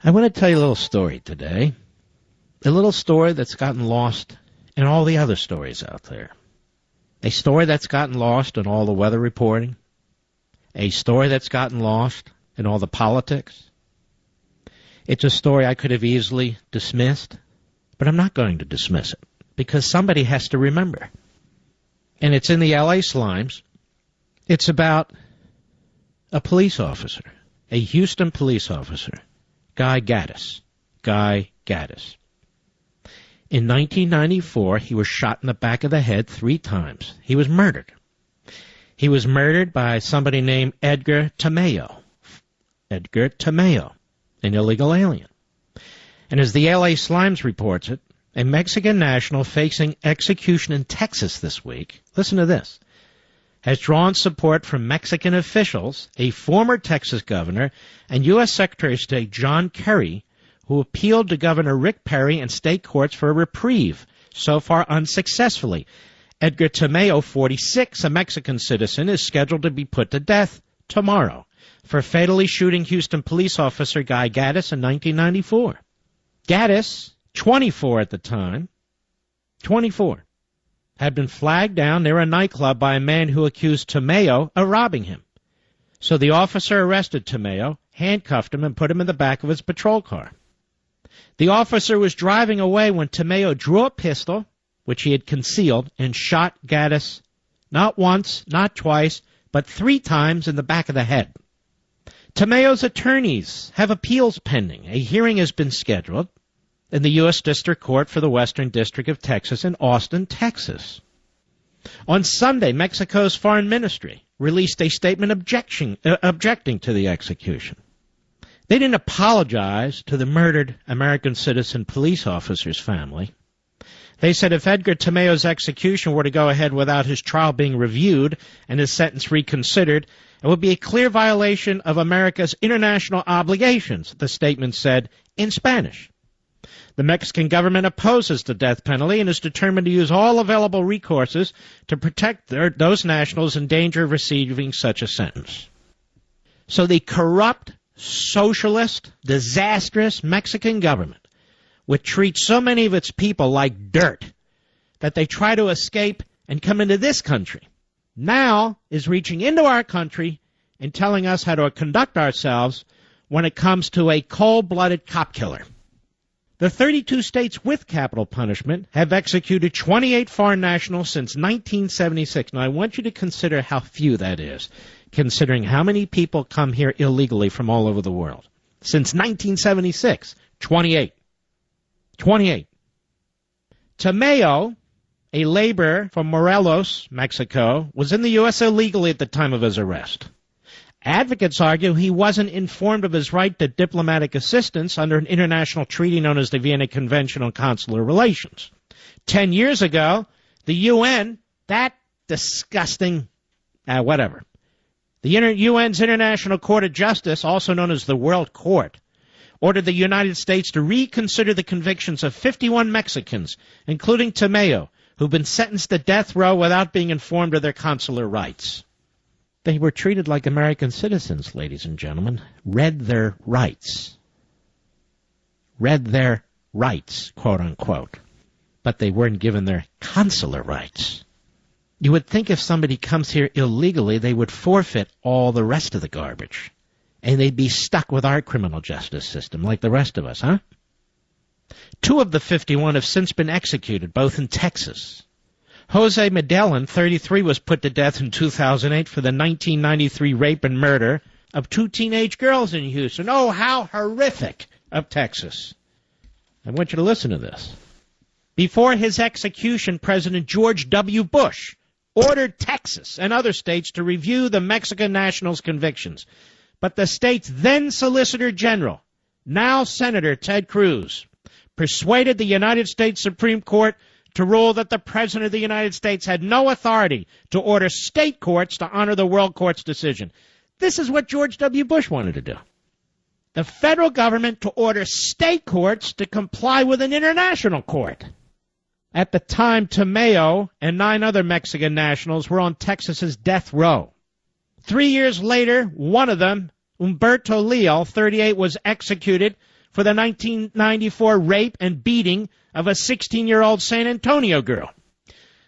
I want to tell you a little story today. A little story that's gotten lost in all the other stories out there. A story that's gotten lost in all the weather reporting. A story that's gotten lost in all the politics. It's a story I could have easily dismissed, but I'm not going to dismiss it because somebody has to remember. And it's in the L.A. Slimes. It's about a police officer, a Houston police officer, Guy Gaddis. Guy Gaddis. In 1994, he was shot in the back of the head 3 times. He was murdered. He was murdered by somebody named Edgar Tamayo. Edgar Tamayo, an illegal alien. And as the L.A. Slimes reports it, a Mexican national facing execution in Texas this week, listen to this, has drawn support from Mexican officials, a former Texas governor, and U.S. Secretary of State John Kerry, who appealed to Governor Rick Perry and state courts for a reprieve, so far unsuccessfully. Edgar Tamayo, 46, a Mexican citizen, is scheduled to be put to death tomorrow for fatally shooting Houston police officer Guy Gaddis in 1994. Gaddis, 24 at the time, 24, had been flagged down near a nightclub by a man who accused Tamayo of robbing him. So the officer arrested Tamayo, handcuffed him, and put him in the back of his patrol car. The officer was driving away when Tamayo drew a pistol, which he had concealed, and shot Gaddis not once, not twice, but 3 times in the back of the head. Tamayo's attorneys have appeals pending. A hearing has been scheduled in the U.S. District Court for the Western District of Texas in Austin, Texas. On Sunday, Mexico's foreign ministry released a statement objecting to the execution. They didn't apologize to the murdered American citizen police officer's family. They said if Edgar Tamayo's execution were to go ahead without his trial being reviewed and his sentence reconsidered, it would be a clear violation of America's international obligations, the statement said in Spanish. The Mexican government opposes the death penalty and is determined to use all available recourses to protect those nationals in danger of receiving such a sentence. So the corrupt, socialist, disastrous Mexican government would treat so many of its people like dirt that they try to escape and come into this country, now is reaching into our country and telling us how to conduct ourselves when it comes to a cold-blooded cop killer. The 32 states with capital punishment have executed 28 foreign nationals since 1976. Now, I want you to consider how few that is, considering how many people come here illegally from all over the world. Since 1976, 28. 28. Tamayo, a laborer from Morelos, Mexico, was in the U.S. illegally at the time of his arrest. Advocates argue he wasn't informed of his right to diplomatic assistance under an international treaty known as the Vienna Convention on Consular Relations. 10 years ago, the UN, that disgusting, whatever, the UN's International Court of Justice, also known as the World Court, ordered the United States to reconsider the convictions of 51 Mexicans, including Tamayo, who've been sentenced to death row without being informed of their consular rights. They were treated like American citizens, ladies and gentlemen, read their rights. Read their rights, quote unquote. But they weren't given their consular rights. You would think if somebody comes here illegally, they would forfeit all the rest of the garbage. And they'd be stuck with our criminal justice system like the rest of us, huh? 2 of the 51 have since been executed, both in Texas. Jose Medellin, 33, was put to death in 2008 for the 1993 rape and murder of 2 teenage girls in Houston. Oh, how horrific of Texas. I want you to listen to this. Before his execution, President George W. Bush ordered Texas and other states to review the Mexican national's convictions. But the state's then Solicitor General, now Senator Ted Cruz, persuaded the United States Supreme Court to rule that the President of the United States had no authority to order state courts to honor the World Court's decision. This is what George W. Bush wanted to do. The federal government to order state courts to comply with an international court. At the time, Tamayo and 9 other Mexican nationals were on Texas's death row. 3 years later, one of them, Humberto Leal, 38, was executed for the 1994 rape and beating of a 16-year-old San Antonio girl.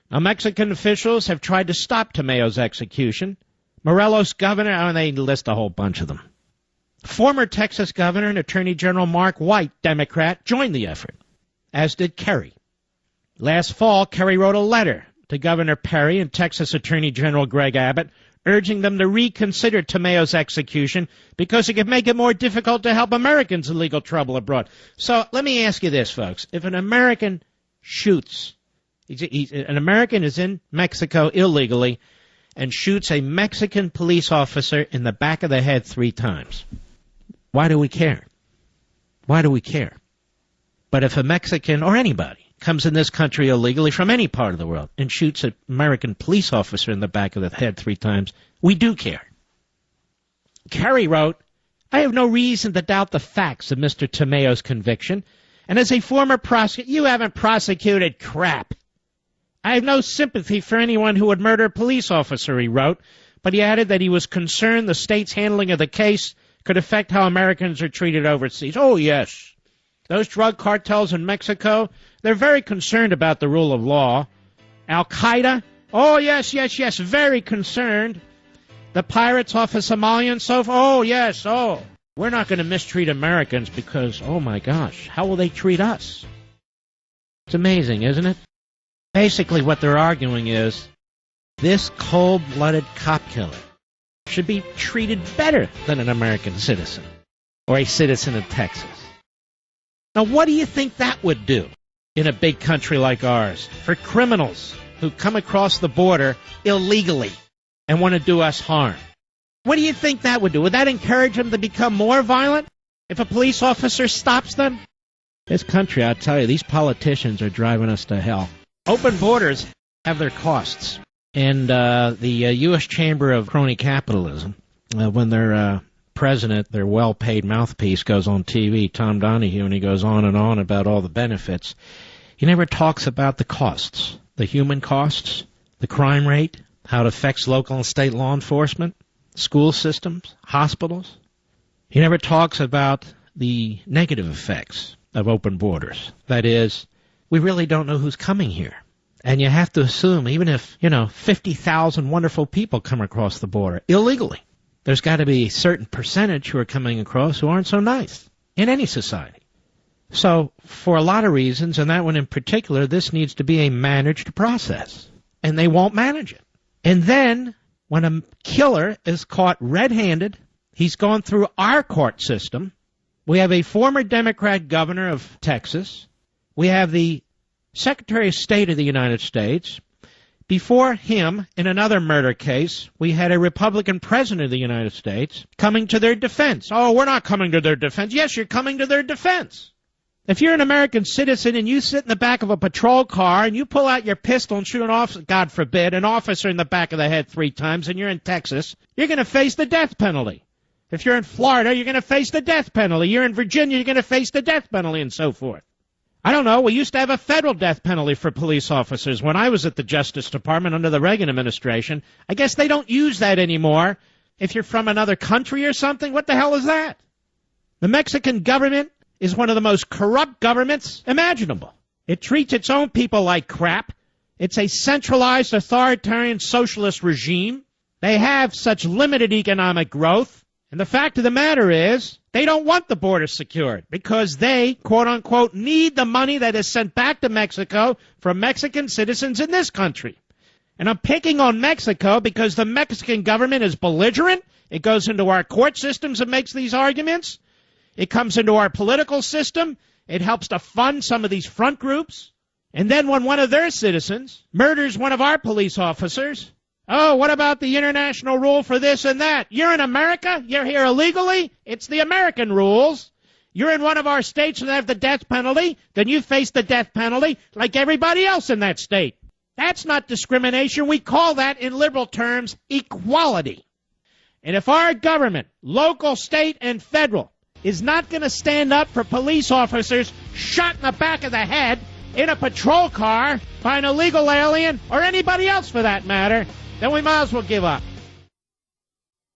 Now, Mexican officials have tried to stop Tamayo's execution. Morelos governor, and they list a whole bunch of them. Former Texas Governor and Attorney General Mark White, Democrat, joined the effort, as did Kerry. Last fall, Kerry wrote a letter to Governor Perry and Texas Attorney General Greg Abbott, urging them to reconsider Tamayo's execution because it could make it more difficult to help Americans in legal trouble abroad. So let me ask you this, folks. If an American shoots, an American is in Mexico illegally and shoots a Mexican police officer in the back of the head 3 times, why do we care? Why do we care? But if a Mexican or anybody comes in this country illegally from any part of the world and shoots an American police officer in the back of the head 3 times, we do care. Kerry wrote, I have no reason to doubt the facts of Mr. Tamayo's conviction, and as a former prosecutor, you haven't prosecuted crap. I have no sympathy for anyone who would murder a police officer, he wrote, but he added that he was concerned the state's handling of the case could affect how Americans are treated overseas. Oh, yes. Those drug cartels in Mexico, they're very concerned about the rule of law. Al-Qaeda, oh, yes, very concerned. The pirates off of Somalia and so forth, oh, yes, oh. We're not going to mistreat Americans because, oh, my gosh, how will they treat us? It's amazing, isn't it? Basically, what they're arguing is this cold-blooded cop killer should be treated better than an American citizen or a citizen of Texas. Now, what do you think that would do in a big country like ours for criminals who come across the border illegally and want to do us harm? What do you think that would do? Would that encourage them to become more violent if a police officer stops them? This country, I tell you, these politicians are driving us to hell. Open borders have their costs. And the U.S. Chamber of Crony Capitalism, when their president, their well-paid mouthpiece, goes on TV, Tom Donahue, and he goes on and on about all the benefits, he never talks about the costs, the human costs, the crime rate, how it affects local and state law enforcement, school systems, hospitals. He never talks about the negative effects of open borders. That is, we really don't know who's coming here. And you have to assume, even if, 50,000 wonderful people come across the border illegally, there's got to be a certain percentage who are coming across who aren't so nice in any society. So, for a lot of reasons, and that one in particular, this needs to be a managed process. And they won't manage it. And then, when a killer is caught red-handed, he's gone through our court system. We have a former Democrat governor of Texas. We have the Secretary of State of the United States. Before him, in another murder case, we had a Republican president of the United States coming to their defense. Oh, we're not coming to their defense. Yes, you're coming to their defense. If you're an American citizen and you sit in the back of a patrol car and you pull out your pistol and shoot an officer, God forbid, an officer in the back of the head 3 times and you're in Texas, you're going to face the death penalty. If you're in Florida, you're going to face the death penalty. You're in Virginia, you're going to face the death penalty and so forth. I don't know. We used to have a federal death penalty for police officers when I was at the Justice Department under the Reagan administration. I guess they don't use that anymore. If you're from another country or something, what the hell is that? The Mexican government is one of the most corrupt governments imaginable. It treats its own people like crap. It's a centralized, authoritarian, socialist regime. They have such limited economic growth. And the fact of the matter is, they don't want the border secured because they, quote-unquote, need the money that is sent back to Mexico from Mexican citizens in this country. And I'm picking on Mexico because the Mexican government is belligerent. It goes into our court systems and makes these arguments. It comes into our political system. It helps to fund some of these front groups. And then when one of their citizens murders one of our police officers, oh, what about the international rule for this and that? You're in America? You're here illegally? It's the American rules. You're in one of our states that have the death penalty, then you face the death penalty like everybody else in that state. That's not discrimination. We call that, in liberal terms, equality. And if our government, local, state, and federal, is not going to stand up for police officers shot in the back of the head in a patrol car by an illegal alien, or anybody else for that matter, then we might as well give up.